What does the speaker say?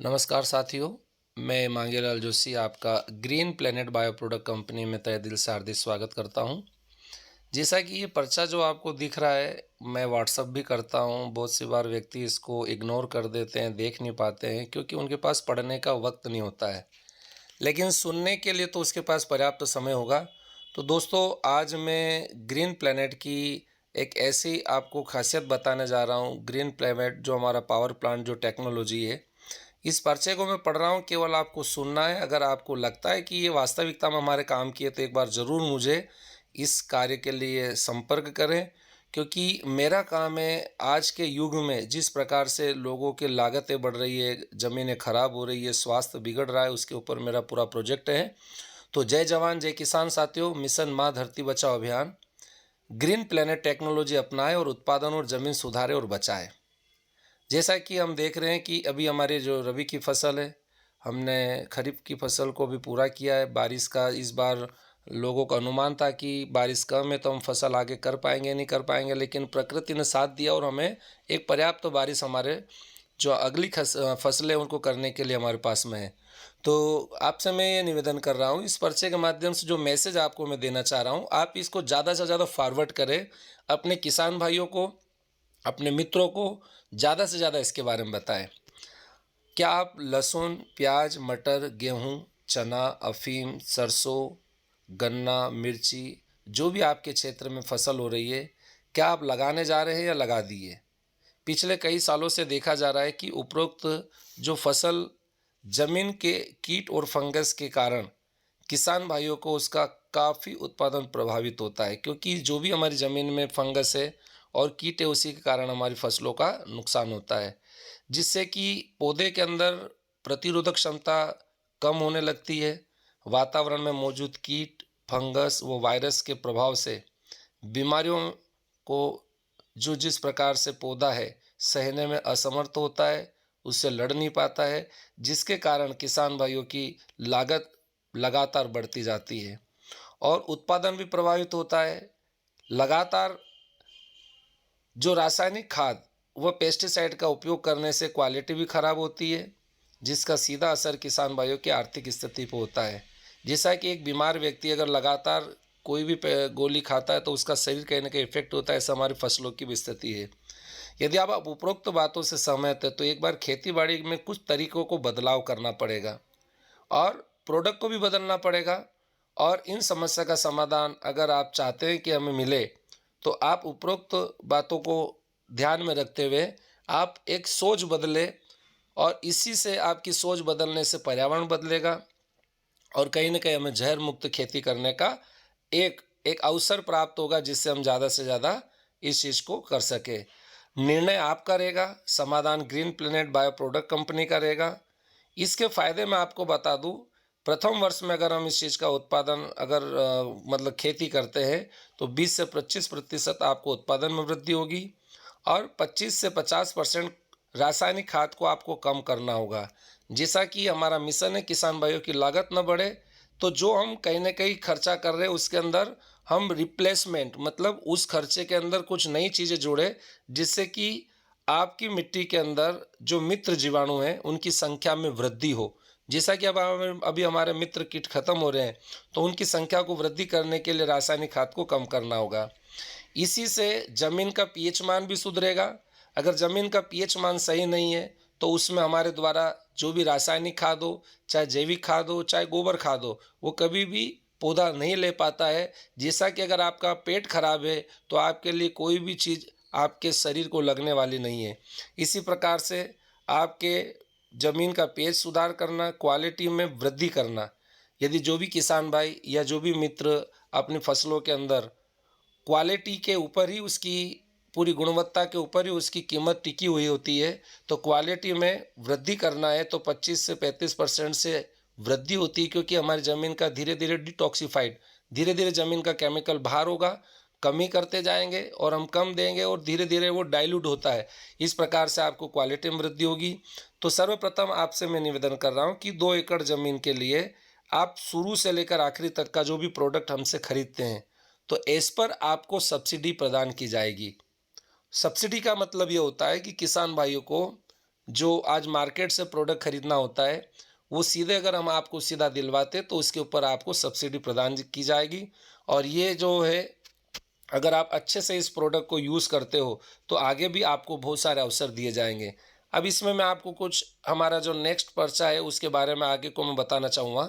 नमस्कार साथियों, मैं मांगेलाल जोशी आपका green planet bio product company में तहे दिल से हार्दिक स्वागत करता हूं। जैसा कि ये पर्चा जो आपको दिख रहा है, मैं व्हाट्सअप भी करता हूं। बहुत सी बार व्यक्ति इसको इग्नोर कर देते हैं, देख नहीं पाते हैं क्योंकि उनके पास पढ़ने का वक्त नहीं होता है, लेकिन सुनने के लिए तो उसके पास पर्याप्त समय होगा। तो दोस्तों, आज मैं ग्रीन प्लेनेट की एक ऐसी आपको खासियत बताने जा रहा हूं। ग्रीन प्लेनेट जो हमारा पावर प्लांट जो टेक्नोलॉजी है, इस पर्चे को मैं पढ़ रहा हूँ, केवल आपको सुनना है। अगर आपको लगता है कि ये वास्तविकता में हमारे काम की है तो एक बार ज़रूर मुझे इस कार्य के लिए संपर्क करें, क्योंकि मेरा काम है आज के युग में जिस प्रकार से लोगों की लागतें बढ़ रही है, ज़मीनें खराब हो रही है, स्वास्थ्य बिगड़ रहा है, उसके ऊपर मेरा पूरा प्रोजेक्ट है। तो जय जवान जय किसान साथियों, मिशन माँ धरती बचाओ अभियान, ग्रीन प्लेनेट टेक्नोलॉजी अपनाएं और उत्पादन और ज़मीन सुधारें और बचाएं। जैसा कि हम देख रहे हैं कि अभी हमारी जो रबी की फसल है, हमने खरीफ की फसल को भी पूरा किया है। बारिश का इस बार लोगों का अनुमान था कि बारिश कम है तो हम फसल आगे कर पाएंगे नहीं कर पाएंगे, लेकिन प्रकृति ने साथ दिया और हमें एक पर्याप्त बारिश हमारे जो अगली फसलें उनको करने के लिए हमारे पास में है। तो आपसे मैं ये निवेदन कर रहा हूँ, इस पर्चे के माध्यम से जो मैसेज आपको मैं देना चाह रहा हूँ, आप इसको ज़्यादा से ज़्यादा फॉरवर्ड करें अपने किसान भाइयों को, अपने मित्रों को ज़्यादा से ज़्यादा इसके बारे में बताएं। क्या आप लहसुन, प्याज, मटर, गेहूं, चना, अफीम, सरसों, गन्ना, मिर्ची, जो भी आपके क्षेत्र में फसल हो रही है, क्या आप लगाने जा रहे हैं या लगा दिए? पिछले कई सालों से देखा जा रहा है कि उपरोक्त जो फसल जमीन के कीट और फंगस के कारण किसान भाइयों को उसका काफ़ी उत्पादन प्रभावित होता है, क्योंकि जो भी हमारी ज़मीन में फंगस है और कीट है, उसी के कारण हमारी फसलों का नुकसान होता है, जिससे कि पौधे के अंदर प्रतिरोधक क्षमता कम होने लगती है। वातावरण में मौजूद कीट, फंगस व वायरस के प्रभाव से बीमारियों को जो जिस प्रकार से पौधा है सहने में असमर्थ होता है, उससे लड़ नहीं पाता है, जिसके कारण किसान भाइयों की लागत लगातार बढ़ती जाती है और उत्पादन भी प्रभावित होता है। लगातार जो रासायनिक खाद व पेस्टिसाइड का उपयोग करने से क्वालिटी भी खराब होती है, जिसका सीधा असर किसान भाइयों की आर्थिक स्थिति पर होता है। जैसा कि एक बीमार व्यक्ति अगर लगातार कोई भी गोली खाता है तो उसका शरीर कहीं ना कहीं इफेक्ट होता है, ऐसा हमारी फसलों की भी स्थिति है। यदि आप उपरोक्त बातों से सहमत है तो एक बार खेती बाड़ी में कुछ तरीकों को बदलाव करना पड़ेगा और प्रोडक्ट को भी बदलना पड़ेगा। और इन समस्या का समाधान अगर आप चाहते हैं कि हमें मिले, तो आप उपरोक्त बातों को ध्यान में रखते हुए आप एक सोच बदले, और इसी से आपकी सोच बदलने से पर्यावरण बदलेगा और कहीं ना कहीं हमें जहर मुक्त खेती करने का एक एक अवसर प्राप्त होगा, जिससे हम ज़्यादा से ज़्यादा इस चीज़ को कर सके। निर्णय आपका रहेगा, समाधान green planet bio product company का रहेगा। इसके फायदे मैं आपको बता दूं, प्रथम वर्ष में अगर हम इस चीज़ का उत्पादन अगर मतलब खेती करते हैं तो 20 से 25% आपको उत्पादन में वृद्धि होगी और 25 से 50% रासायनिक खाद को आपको कम करना होगा। जैसा कि हमारा मिशन है किसान भाइयों की लागत न बढ़े, तो जो हम कहीं ना कहीं खर्चा कर रहे हैं उसके अंदर हम रिप्लेसमेंट मतलब उस खर्चे के अंदर कुछ नई चीज़ें जोड़े, जिससे कि आपकी मिट्टी के अंदर जो मित्र जीवाणु हैं उनकी संख्या में वृद्धि हो। जैसा कि अब अभी हमारे मित्र कीट खत्म हो रहे हैं, तो उनकी संख्या को वृद्धि करने के लिए रासायनिक खाद को कम करना होगा। इसी से जमीन का पीएच मान भी सुधरेगा। अगर जमीन का पीएच मान सही नहीं है तो उसमें हमारे द्वारा जो भी रासायनिक खाद हो, चाहे जैविक खाद हो, चाहे गोबर खाद हो, वो कभी भी पौधा नहीं ले पाता है। जैसा कि अगर आपका पेट खराब है तो आपके लिए कोई भी चीज़ आपके शरीर को लगने वाली नहीं है। इसी प्रकार से आपके ज़मीन का पीएच सुधार करना, क्वालिटी में वृद्धि करना, यदि जो भी किसान भाई या जो भी मित्र अपनी फसलों के अंदर क्वालिटी के ऊपर ही उसकी पूरी गुणवत्ता के ऊपर ही उसकी कीमत टिकी हुई होती है, तो क्वालिटी में वृद्धि करना है तो 25 से 35% से वृद्धि होती है, क्योंकि हमारी ज़मीन का धीरे धीरे डिटॉक्सिफाइड, धीरे धीरे ज़मीन का केमिकल बाहर होगा, कमी करते जाएंगे और हम कम देंगे और धीरे धीरे वो डाइल्यूट होता है। इस प्रकार से आपको क्वालिटी में वृद्धि होगी। तो सर्वप्रथम आपसे मैं निवेदन कर रहा हूँ कि 2 एकड़ ज़मीन के लिए आप शुरू से लेकर आखिरी तक का जो भी प्रोडक्ट हमसे खरीदते हैं, तो इस पर आपको सब्सिडी प्रदान की जाएगी। सब्सिडी का मतलब ये होता है कि किसान भाइयों को जो आज मार्केट से प्रोडक्ट खरीदना होता है, वो सीधे अगर हम आपको सीधा दिलवाते तो उसके ऊपर आपको सब्सिडी प्रदान की जाएगी। और ये जो है, अगर आप अच्छे से इस प्रोडक्ट को यूज़ करते हो तो आगे भी आपको बहुत सारे अवसर दिए जाएंगे। अब इसमें मैं आपको कुछ हमारा जो नेक्स्ट पर्चा है उसके बारे में आगे को मैं बताना चाहूँगा।